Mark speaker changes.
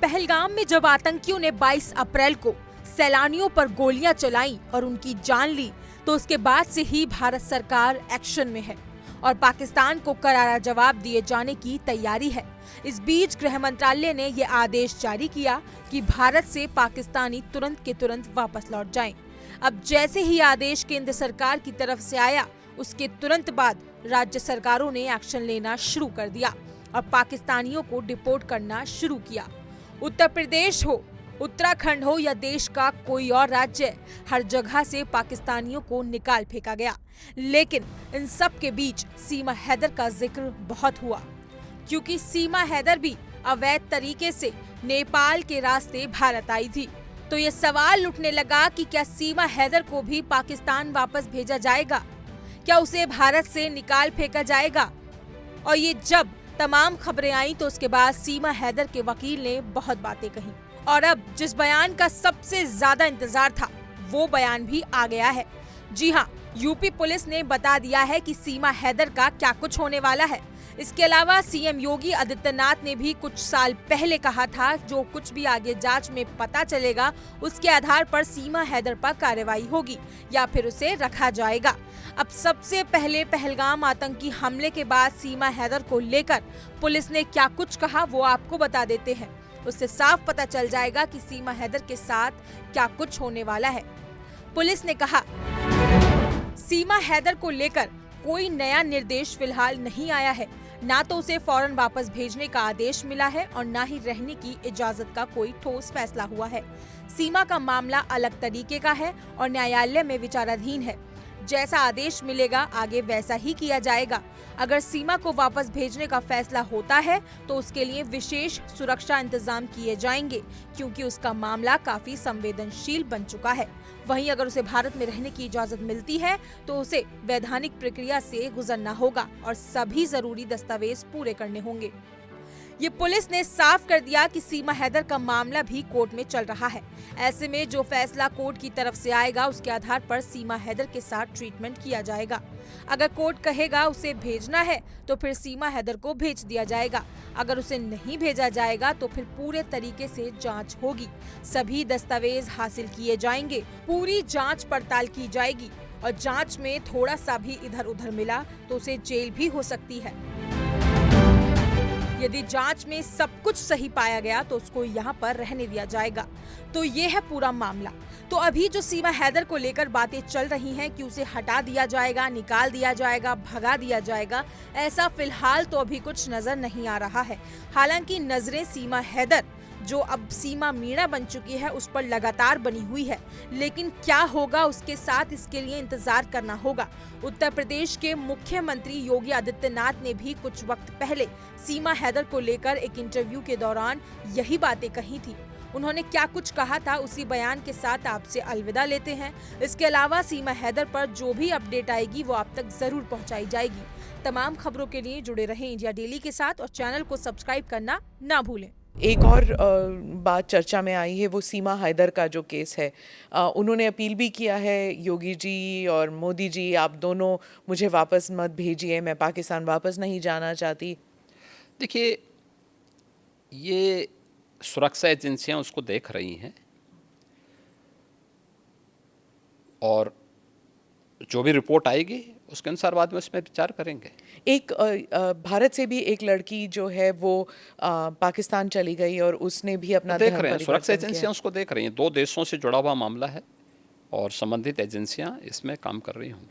Speaker 1: पहलगाम में जब आतंकियों ने 22 अप्रैल को सैलानियों पर गोलियां चलाई और उनकी जान ली, तो उसके बाद से ही भारत सरकार एक्शन में है और पाकिस्तान को करारा जवाब दिए जाने की तैयारी है। इस बीच गृह मंत्रालय ने ये आदेश जारी किया कि भारत से पाकिस्तानी तुरंत के तुरंत वापस लौट जाएं। अब जैसे ही आदेश केंद्र सरकार की तरफ से आया, उसके तुरंत बाद राज्य सरकारों ने एक्शन लेना शुरू कर दिया और पाकिस्तानियों को डिपोर्ट करना शुरू किया। उत्तर प्रदेश हो, उत्तराखंड हो या देश का कोई और राज्य, हर जगह से पाकिस्तानियों को निकाल फेंका गया। लेकिन इन सब के बीच सीमा हैदर का जिक्र बहुत हुआ, क्योंकि सीमा हैदर भी अवैध तरीके से नेपाल के रास्ते भारत आई थी। तो ये सवाल उठने लगा कि क्या सीमा हैदर को भी पाकिस्तान वापस भेजा जाएगा? क्या उसे भारत से निकाल फेंका जाएगा? और ये जब तमाम खबरें आई तो उसके बाद सीमा हैदर के वकील ने बहुत बातें कही और अब जिस बयान का सबसे ज्यादा इंतजार था, वो बयान भी आ गया है। जी हाँ, यूपी पुलिस ने बता दिया है कि सीमा हैदर का क्या कुछ होने वाला है। इसके अलावा सीएम योगी आदित्यनाथ ने भी कुछ साल पहले कहा था, जो कुछ भी आगे जांच में पता चलेगा उसके आधार पर सीमा हैदर पर कार्रवाई होगी या फिर उसे रखा जाएगा। अब सबसे पहले पहलगाम आतंकी हमले के बाद सीमा हैदर को लेकर पुलिस ने क्या कुछ कहा, वो आपको बता देते हैं। उससे साफ पता चल जाएगा कि सीमा हैदर के साथ क्या कुछ होने वाला है। पुलिस ने कहा, सीमा हैदर को लेकर कोई नया निर्देश फिलहाल नहीं आया है। ना तो उसे फौरन वापस भेजने का आदेश मिला है और ना ही रहने की इजाजत का कोई ठोस फैसला हुआ है। सीमा का मामला अलग तरीके का है और न्यायालय में विचाराधीन है। जैसा आदेश मिलेगा आगे वैसा ही किया जाएगा। अगर सीमा को वापस भेजने का फैसला होता है तो उसके लिए विशेष सुरक्षा इंतजाम किए जाएंगे, क्योंकि उसका मामला काफी संवेदनशील बन चुका है। वहीं अगर उसे भारत में रहने की इजाजत मिलती है तो उसे वैधानिक प्रक्रिया से गुजरना होगा और सभी जरूरी दस्तावेज पूरे करने होंगे। ये पुलिस ने साफ कर दिया कि सीमा हैदर का मामला भी कोर्ट में चल रहा है। ऐसे में जो फैसला कोर्ट की तरफ से आएगा उसके आधार पर सीमा हैदर के साथ ट्रीटमेंट किया जाएगा। अगर कोर्ट कहेगा उसे भेजना है तो फिर सीमा हैदर को भेज दिया जाएगा। अगर उसे नहीं भेजा जाएगा तो फिर पूरे तरीके से जांच होगी, सभी दस्तावेज हासिल किए जाएंगे, पूरी जांच पड़ताल की जाएगी और जांच में थोड़ा सा भी इधर उधर मिला तो उसे जेल भी हो सकती है। यदि जांच में सब कुछ सही पाया गया तो उसको यहाँ पर रहने दिया जाएगा। तो ये है पूरा मामला। तो अभी जो सीमा हैदर को लेकर बातें चल रही हैं कि उसे हटा दिया जाएगा, निकाल दिया जाएगा, भगा दिया जाएगा, ऐसा फिलहाल तो अभी कुछ नजर नहीं आ रहा है। हालांकि नजरें सीमा हैदर, जो अब सीमा मीणा बन चुकी है, उस पर लगातार बनी हुई है। लेकिन क्या होगा उसके साथ, इसके लिए इंतजार करना होगा। उत्तर प्रदेश के मुख्यमंत्री योगी आदित्यनाथ ने भी कुछ वक्त पहले सीमा हैदर को लेकर एक इंटरव्यू के दौरान यही बातें कही थी। उन्होंने क्या कुछ कहा था, उसी बयान के साथ आपसे अलविदा लेते हैं। इसके अलावा सीमा हैदर पर जो भी अपडेट आएगी वो आप तक जरूर पहुंचाई जाएगी। तमाम खबरों के लिए जुड़े रहें इंडिया डेली के साथ और चैनल को सब्सक्राइब करना ना भूलें।
Speaker 2: एक और बात चर्चा में आई है, वो सीमा हैदर का जो केस है। उन्होंने अपील भी किया है, योगी जी और मोदी जी, आप दोनों मुझे वापस मत भेजिए, मैं पाकिस्तान वापस नहीं जाना चाहती।
Speaker 3: देखिए, ये सुरक्षा एजेंसियां उसको देख रही हैं और जो भी रिपोर्ट आएगी उसके अनुसार बाद में उसमें विचार करेंगे।
Speaker 2: एक भारत से भी एक लड़की जो है वो पाकिस्तान चली गई और उसने भी अपना
Speaker 3: देख रहे हैं, सुरक्षा एजेंसियां उसको देख रही हैं। दो देशों से जुड़ा हुआ मामला है और संबंधित एजेंसियां इसमें काम कर रही होंगी।